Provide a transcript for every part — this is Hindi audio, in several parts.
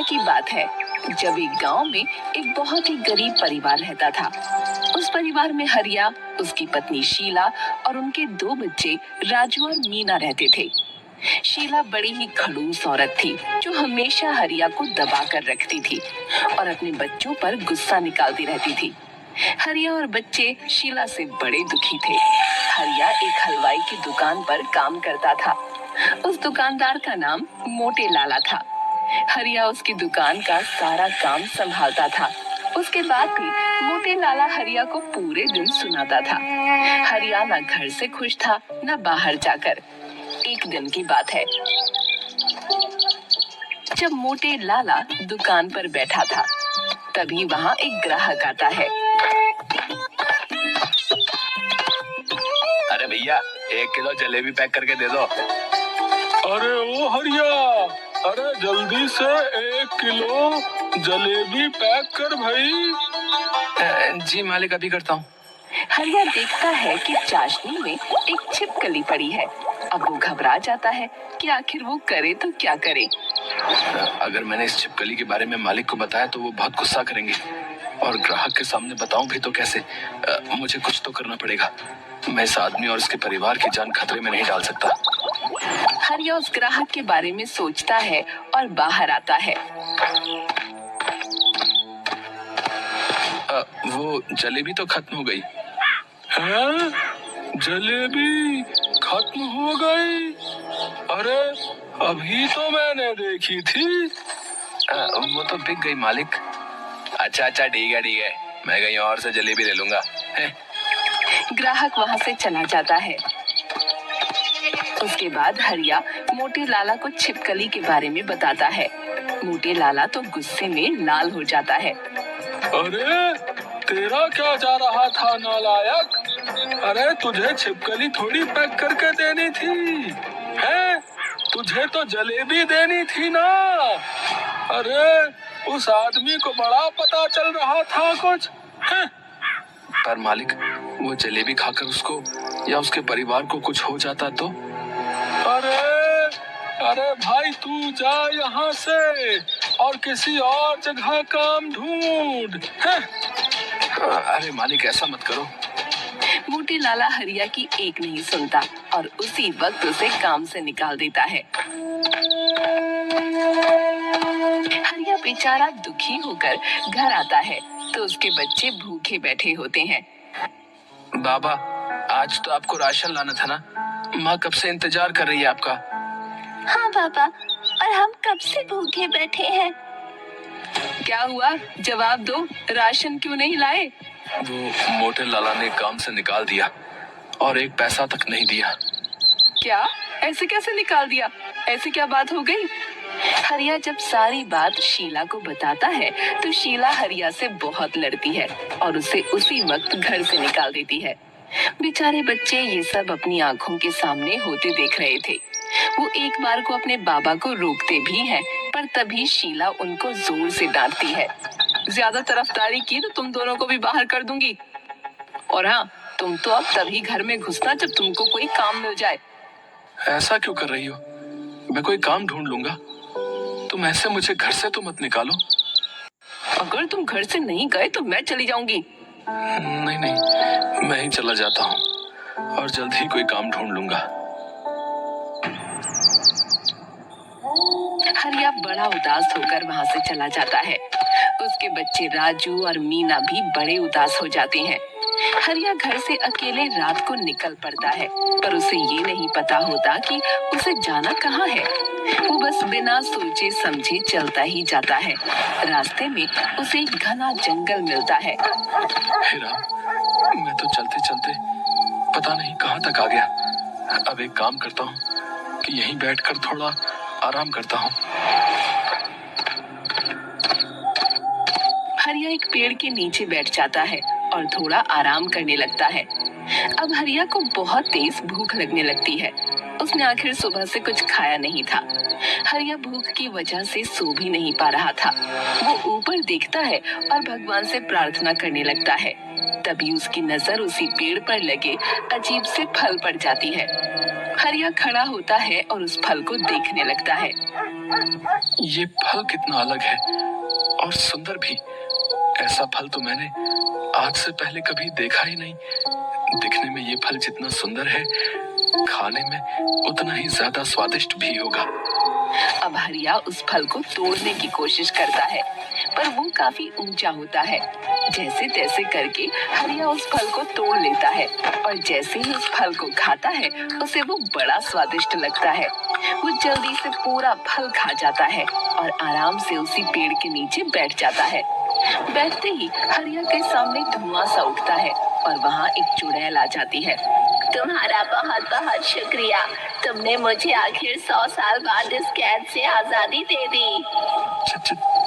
की बात है जब एक गांव में एक बहुत ही गरीब परिवार रहता था। उस परिवार में हरिया, उसकी पत्नी शीला और उनके दो बच्चे राजू और मीना रहते थे। शीला बड़ी ही खड़ूस औरत थी जो हमेशा हरिया को दबा कर रखती थी और अपने बच्चों पर गुस्सा निकालती रहती थी। हरिया और बच्चे शीला से बड़े दुखी थे। हरिया एक हलवाई की दुकान पर काम करता था। उस दुकानदार का नाम मोटे लाला था। हरिया उसकी दुकान का सारा काम संभालता था। उसके बाद भी मोटे लाला हरिया को पूरे दिन सुनाता था। हरिया ना घर से खुश था न बाहर जाकर। एक दिन की बात है जब मोटे लाला दुकान पर बैठा था, तभी वहाँ एक ग्राहक आता है। अरे भैया, 1 किलो जलेबी पैक करके दे दो। अरे ओ हरिया, अरे जल्दी से 1 किलो जलेबी पैक कर भाई। जी मालिक, अभी करता हूँ। हरिया देखता है कि चाशनी में एक छिपकली पड़ी है। अब वो घबरा जाता है कि आखिर वो करे तो क्या करे। अगर मैंने इस छिपकली के बारे में मालिक को बताया तो वो बहुत गुस्सा करेंगे, और ग्राहक के सामने बताऊं भी तो कैसे। मुझे कुछ तो करना पड़ेगा। मैं इस आदमी और इसके परिवार की जान खतरे में नहीं डाल सकता। हरिया उस ग्राहक के बारे में सोचता है और बाहर आता है। वो जलेबी तो खत्म हो गई। हैं? जलेबी खत्म हो गई? अरे अभी तो मैंने देखी थी। वो तो बिक गई मालिक। अच्छा ठीक है, मैं कहीं और से जलेबी ले लूंगा। ग्राहक वहाँ से चला जाता है। उसके बाद हरिया मोटे लाला को छिपकली के बारे में बताता है। मोटे लाला तो गुस्से में लाल हो जाता है। अरे तेरा क्या जा रहा था नालायक? अरे तुझे छिपकली थोड़ी पैक करके देनी थी, हैं? तुझे तो जलेबी देनी थी ना। अरे उस आदमी को बड़ा पता चल रहा था कुछ, हैं? पर मालिक, वो जलेबी खाकर उसको या उसके परिवार को कुछ हो जाता तो? अरे भाई तू जा यहाँ से और किसी और जगह काम ढूंढ, हैं? अरे मालिक, ऐसा मत करो। मोटे लाला हरिया की एक नहीं सुनता और उसी वक्त उसे काम से निकाल देता है। हरिया बेचारा दुखी होकर घर आता है तो उसके बच्चे भूखे बैठे होते हैं। बाबा, आज तो आपको राशन लाना था ना? माँ कब से इंतजार कर रही है आपका। हाँ बाबा, और हम कब से भूखे बैठे हैं। क्या हुआ, जवाब दो, राशन क्यों नहीं लाए? वो मोटे लाला ने काम से निकाल दिया और एक पैसा तक नहीं दिया। क्या? ऐसे कैसे निकाल दिया? ऐसी क्या बात हो गई? हरिया जब सारी बात शीला को बताता है तो शीला हरिया से बहुत लड़ती है और उसे उसी वक्त घर से निकाल देती है। बेचारे बच्चे ये सब अपनी आंखों के सामने होते देख रहे थे। वो एक बार को अपने बाबा को रोकते भी हैं, पर तभी शीला उनको जोर से डांटती है। ज्यादा तरफदारी की तो तुम दोनों को भी बाहर कर दूंगी। और हाँ, तुम तो अब तभी घर में घुसना जब तुमको कोई काम मिल जाए। ऐसा क्यों कर रही हो? मैं कोई काम ढूंढ लूंगा। तुम ऐसे मुझे घर से तो मत निकालो। अगर तुम घर से नहीं गए तो मैं चली जाऊंगी। नहीं, मैं ही चला जाता हूँ और जल्द ही कोई काम ढूंढ लूंगा। हरिया बड़ा उदास होकर वहाँ से चला जाता है। उसके बच्चे राजू और मीना भी बड़े उदास हो जाते हैं। हरिया घर से अकेले रात को निकल पड़ता है, पर उसे ये नहीं पता होता कि उसे जाना कहाँ है। वो बस बिना सोचे समझे चलता ही जाता है। रास्ते में उसे एक घना जंगल मिलता है। हे राम, मैं तो चलते चलते पता नहीं कहाँ तक आ गया। अब एक काम करता हूँ कि यहीं बैठकर थोड़ा आराम करता हूँ। हरिया एक पेड़ के नीचे बैठ जाता है और थोड़ा आराम करने लगता है। अब हरिया को बहुत तेज भूख लगने लगती है। उसने आखिर सुबह से कुछ खाया नहीं था। हरिया भूख की वजह से सो भी नहीं पा रहा था। वो ऊपर देखता है और भगवान से प्रार्थना करने लगता है। तभी उसकी नजर उसी पेड़ पर लगे अजीब से फल पर जाती है। हरिया खड़ा होता है और उस फल को देखने लगता है। ये फल कितना अलग है और सुंदर भी। ऐसा फल तो मैंने आज से पहले कभी देखा ही नहीं। दिखने में ये फल जितना सुंदर है, खाने में उतना ही ज्यादा स्वादिष्ट भी होगा। अब हरिया उस फल को तोड़ने की कोशिश करता है, पर वो काफी ऊंचा होता है। जैसे तैसे करके हरिया उस फल को तोड़ लेता है और जैसे ही उस फल को खाता है उसे वो बड़ा स्वादिष्ट लगता है। वो जल्दी से पूरा फल खा जाता है और आराम से उसी पेड़ के नीचे बैठ जाता है। बैठते ही हरिया के सामने धुआं सा उठता है और वहाँ एक चुड़ैल आ जाती है। तुम्हारा बहुत बहुत शुक्रिया, तुमने मुझे आखिर 100 साल बाद इस कैद से आजादी दे दी।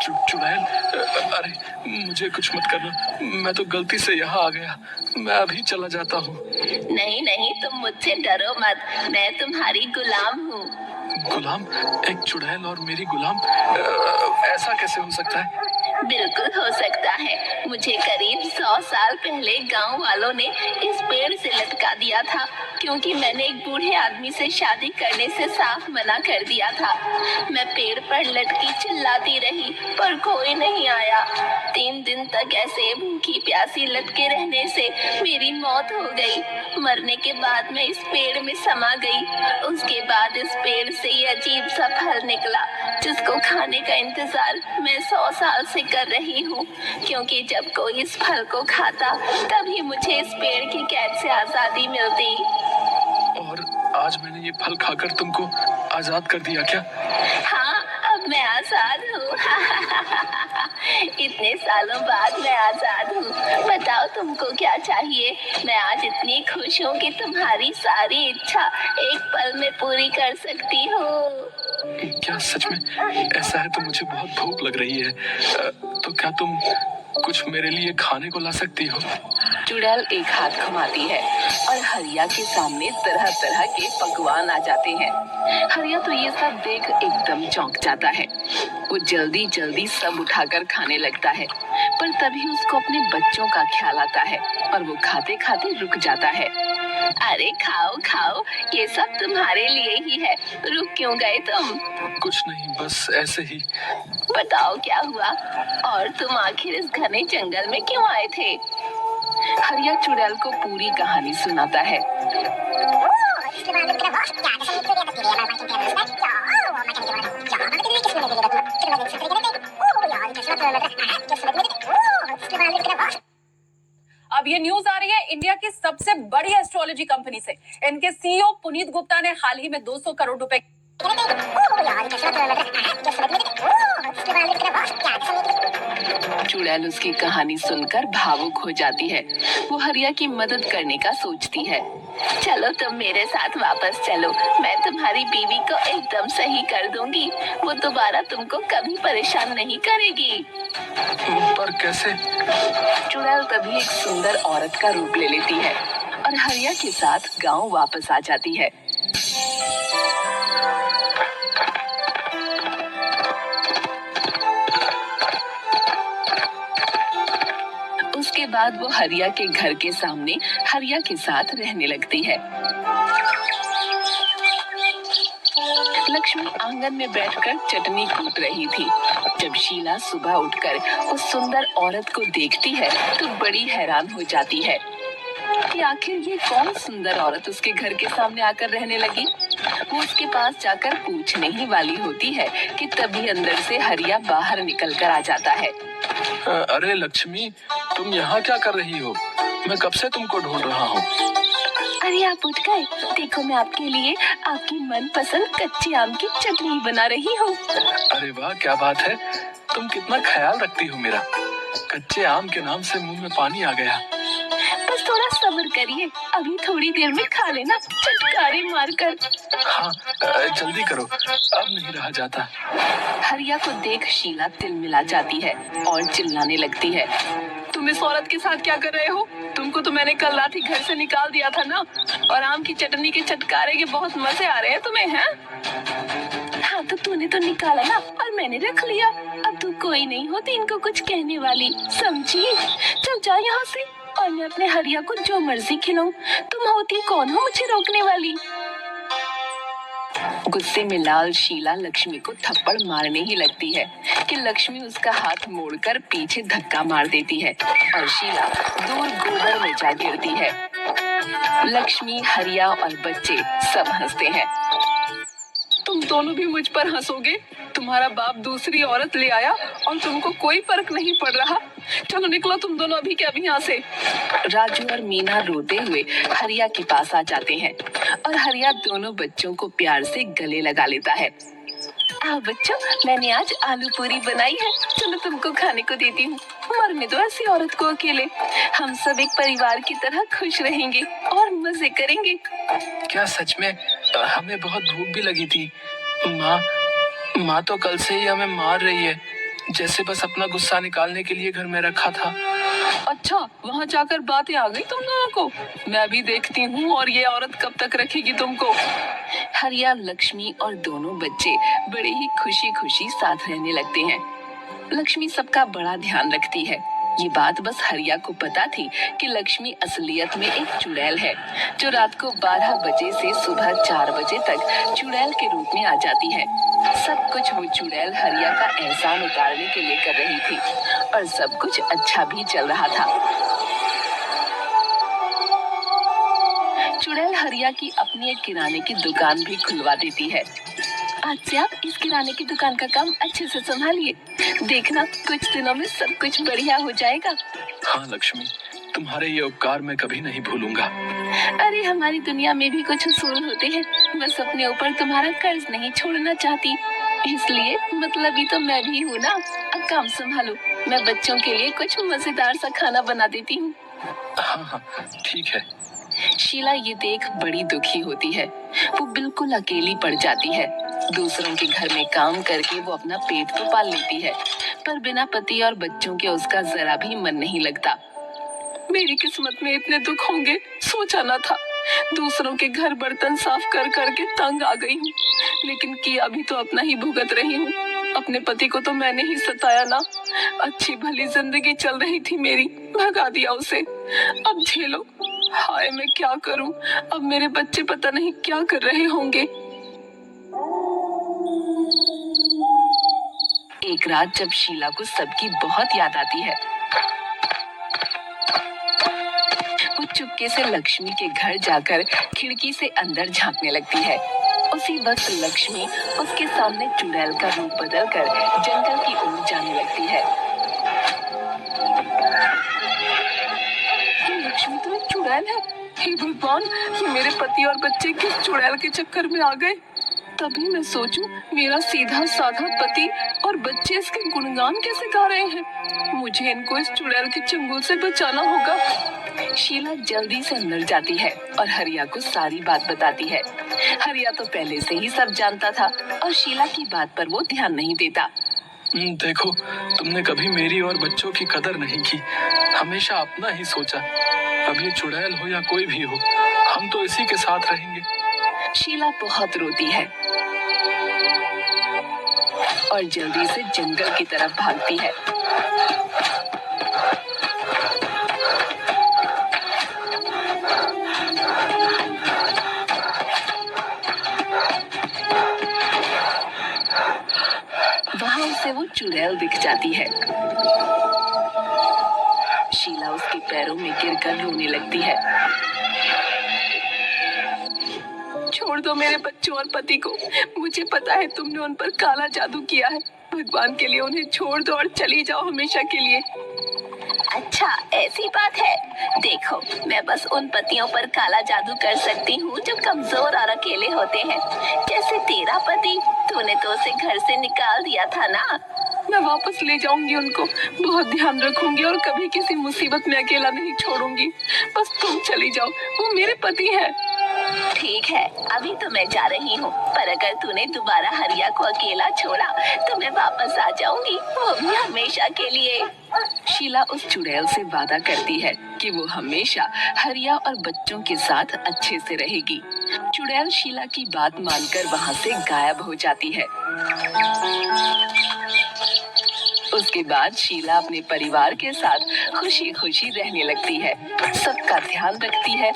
चुड़ैल, अरे मुझे कुछ मत करना, मैं तो गलती से यहाँ आ गया। मैं अभी चला जाता हूँ। नहीं नहीं, तुम मुझसे डरो मत, मैं तुम्हारी गुलाम हूँ। गुलाम? एक चुड़ैल और मेरी गुलाम? ऐसा कैसे हो सकता है? बिल्कुल हो सकता है। मुझे करीब 100 साल पहले गांव वालों ने इस पेड़ से लटका दिया था, क्योंकि मैंने एक बूढ़े आदमी से शादी करने से साफ मना कर दिया था। मैं पेड़ पर लटकी चिल्लाती रही, पर कोई नहीं आया। 3 दिन तक ऐसे भूखी प्यासी लटके रहने से मेरी मौत हो गई। मरने के बाद मैं इस पेड़ में समा गई। उसके बाद इस पेड़ से ये अजीब सा फल निकला, जिसको खाने का इंतजार मैं 100 साल से कर रही हूँ, क्योंकि जब कोई इस फल को खाता तभी मुझे इस पेड़ की कैद से आजादी मिलती। और आज मैंने ये फल खाकर तुमको आजाद कर दिया क्या? हाँ, अब मैं आजाद हूँ। इतने सालों बाद मैं आजाद हूँ। बताओ तुमको क्या चाहिए? मैं आज इतनी खुश हूँ कि तुम्हारी सारी इच्छा एक पल में पूरी कर सकती हूँ। क्या सच में? ऐसा है तो मुझे बहुत भूख लग रही है। तो क्या तुम कुछ मेरे लिए खाने को ला सकती हो? चुड़ैल एक हाथ घुमाती है और हरिया के सामने तरह तरह के पकवान आ जाते हैं। हरिया तो ये सब देख एकदम चौंक जाता है। वो जल्दी जल्दी सब उठाकर खाने लगता है, पर तभी उसको अपने बच्चों का ख्याल आता है और वो खाते खाते रुक जाता है। अरे खाओ खाओ, ये सब तुम्हारे लिए ही है। रुक क्यों गए तुम? कुछ नहीं, बस ऐसे ही। बताओ क्या हुआ, और तुम आखिर इस घने जंगल में क्यों आए थे? हरिया चुड़ैल को पूरी कहानी सुनाता है। अब ये न्यूज आ रही है इंडिया की सबसे बड़ी एस्ट्रोलॉजी कंपनी से। इनके सीईओ पुनीत गुप्ता ने हाल ही में 200 करोड़ रुपए चुड़ैल उसकी कहानी सुनकर भावुक हो जाती है। वो हरिया की मदद करने का सोचती है। चलो तुम मेरे साथ वापस चलो, मैं तुम्हारी बीवी को एकदम सही कर दूंगी। वो दोबारा तुमको कभी परेशान नहीं करेगी। पर कैसे? चुड़ैल तभी एक सुंदर औरत का रूप ले लेती है और हरिया के साथ गांव वापस आ जाती है। उसके बाद वो हरिया के घर के सामने हरिया के साथ रहने लगती है। लक्ष्मी आंगन में बैठकर चटनी कूट रही थी। जब शीला सुबह उठकर उस सुंदर औरत को देखती है तो बड़ी हैरान हो जाती है कि आखिर ये कौन सुंदर औरत उसके घर के सामने आकर रहने लगी। वो उसके पास जाकर पूछने ही वाली होती है कि तभी अंदर से हरिया बाहर निकल कर आ जाता है। अरे लक्ष्मी, तुम यहाँ क्या कर रही हो? मैं कब से तुमको ढूंढ रहा हूँ। अरे आप उठ गए? देखो मैं आपके लिए आपकी मनपसंद कच्चे आम की चटनी बना रही हूँ। अरे वाह, क्या बात है। तुम कितना ख्याल रखती हो मेरा। कच्चे आम के नाम से मुंह में पानी आ गया। बस थोड़ा सब्र करिए, अभी थोड़ी देर में खा लेना चटकारे मारकर। हाँ, जल्दी करो, अब नहीं रहा जाता। हरिया को देख शीला तिलमिला जाती है और चिल्लाने लगती है। तुम इस औरत के साथ क्या कर रहे हो? तुमको तो मैंने कल रात ही घर से निकाल दिया था ना। और आम की चटनी के चटकारे के बहुत मजे आ रहे हैं तुम्हें, हैं? हाँ तो तूने तो निकाला ना और मैंने रख लिया। अब तू कोई नहीं होती इनको कुछ कहने वाली, समझी? चल जा यहाँ से और मैं अपने हरिया को जो मर्जी खिलाऊं। तुम होती कौन हो मुझे रोकने वाली? गुस्से में लाल शीला लक्ष्मी को थप्पड़ मारने ही लगती है कि लक्ष्मी उसका हाथ मोड़कर पीछे धक्का मार देती है और शीला दूर गोबर में जा गिरती है। लक्ष्मी, हरिया और बच्चे सब हंसते हैं। तुम दोनों भी मुझ पर हंसोगे? तुम्हारा बाप दूसरी औरत ले आया और तुमको कोई फर्क नहीं पड़ रहा। चलो निकलो तुम दोनों अभी के अभी यहाँ से। राजू और मीना रोते हुए हरिया के पास आ जाते हैं और हरिया दोनों बच्चों को प्यार से गले लगा लेता है। आओ बच्चों, मैंने आज आलू पूरी बनाई है, चलो तुमको खाने को देती हूँ। मरने दो ऐसी औरत को अकेले। हम सब एक परिवार की तरह खुश रहेंगे और मजे करेंगे। क्या सच में? हमें बहुत भूख भी लगी थी। माँ तो कल से ही हमें मार रही है, जैसे बस अपना गुस्सा निकालने के लिए घर में रखा था। अच्छा, वहाँ जाकर बातें आ गई तुम दोनों को? मैं भी देखती हूँ और ये औरत कब तक रखेगी तुमको। हरिया, लक्ष्मी और दोनों बच्चे बड़े ही खुशी खुशी साथ रहने लगते हैं। लक्ष्मी सबका बड़ा ध्यान रखती है। ये बात बस हरिया को पता थी कि लक्ष्मी असलियत में एक चुड़ैल है जो रात को 12 बजे से सुबह 4 बजे तक चुड़ैल के रूप में आ जाती है। सब कुछ वो चुड़ैल हरिया का एहसान उतारने के लिए कर रही थी और सब कुछ अच्छा भी चल रहा था। चुड़ैल हरिया की अपनी एक किराने की दुकान भी खुलवा देती है। आज से आप इस किराने की दुकान का काम अच्छे से संभालिए, देखना कुछ दिनों में सब कुछ बढ़िया हो जाएगा। हाँ लक्ष्मी, तुम्हारे ये उपकार मैं कभी नहीं भूलूंगा। अरे हमारी दुनिया में भी कुछ उसूल होते हैं, बस अपने ऊपर तुम्हारा कर्ज नहीं छोड़ना चाहती, इसलिए मतलब ही तो मैं भी हूँ ना। अब काम संभालो, मैं बच्चों के लिए कुछ मजेदार सा खाना बना देती हूँ। हाँ ठीक है। शीला ये देख बड़ी दुखी होती है। वो बिल्कुल अकेली पड़ जाती है। दूसरों के घर में काम करके वो अपना पेट तो पाल लेती है, पर बिना पति और बच्चों के उसका जरा भी मन नहीं लगता। मेरी किस्मत में इतने दुख होंगे सोचा ना था। दूसरों के घर बर्तन साफ कर करके तंग आ गई हूँ, लेकिन किया भी तो अपना ही भुगत रही हूँ। अपने पति को तो मैंने ही सताया ना। अच्छी भली जिंदगी चल रही थी मेरी, भगा दिया उसे। अब झेलो। हाय मैं क्या करूं? अब मेरे बच्चे पता नहीं क्या कर रहे होंगे। एक रात जब शीला को सबकी बहुत याद आती है, वो चुपके से लक्ष्मी के घर जाकर खिड़की से अंदर झांकने लगती है। उसी वक्त लक्ष्मी उसके सामने चुड़ैल का रूप बदलकर जंगल की ओर जाने लगती है। लक्ष्मी तो एक चुड़ैल है। हे भगवान, ये मेरे पति और बच्चे किस चुड़ैल के चक्कर में आ गए? तभी मैं सोचूं, मेरा सीधा साधा पति और बच्चे इसके गुणगान कैसे गा रहे हैं। मुझे इनको इस चुड़ैल के चंगुल से बचाना होगा। शीला जल्दी से अंदर जाती है और हरिया को सारी बात बताती है। हरिया तो पहले से ही सब जानता था और शीला की बात पर वो ध्यान नहीं देता। देखो, तुमने कभी मेरी और बच्चों की कदर नहीं की, हमेशा अपना ही सोचा। अब ये चुड़ैल हो या कोई भी हो, हम तो इसी के साथ रहेंगे। शीला बहुत रोती है और जल्दी से जंगल की तरफ भागती है। वहां उसे वो चुड़ैल दिख जाती है। शीला उसके पैरों में गिरकर रोने लगती है। छोड़ दो मेरे बच्चों और पति को, मुझे पता है तुमने उन पर काला जादू किया है। भगवान के लिए उन्हें छोड़ दो और चली जाओ हमेशा के लिए। अच्छा ऐसी बात है? देखो, मैं बस उन पतियों पर काला जादू कर सकती हूँ जो कमजोर और अकेले होते हैं, जैसे तेरा पति। तूने तो उसे घर से निकाल दिया था ना। मैं वापस ले जाऊंगी उनको, बहुत ध्यान रखूंगी और कभी किसी मुसीबत में अकेला नहीं छोड़ूंगी। बस तुम चली जाओ, वो मेरे पति हैं। ठीक है, अभी तो मैं जा रही हूँ, पर अगर तूने दोबारा हरिया को अकेला छोड़ा तो मैं वापस आ जाऊंगी, वो भी हमेशा के लिए। शीला उस चुड़ैल से वादा करती है कि वो हमेशा हरिया और बच्चों के साथ अच्छे से रहेगी। चुड़ैल शीला की बात मानकर वहाँ से गायब हो जाती है। उसके बाद शीला अपने परिवार के साथ खुशी खुशी रहने लगती है, सबका ध्यान रखती है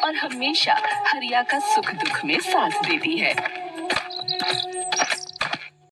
और हमेशा हरिया का सुख दुख में साथ देती है।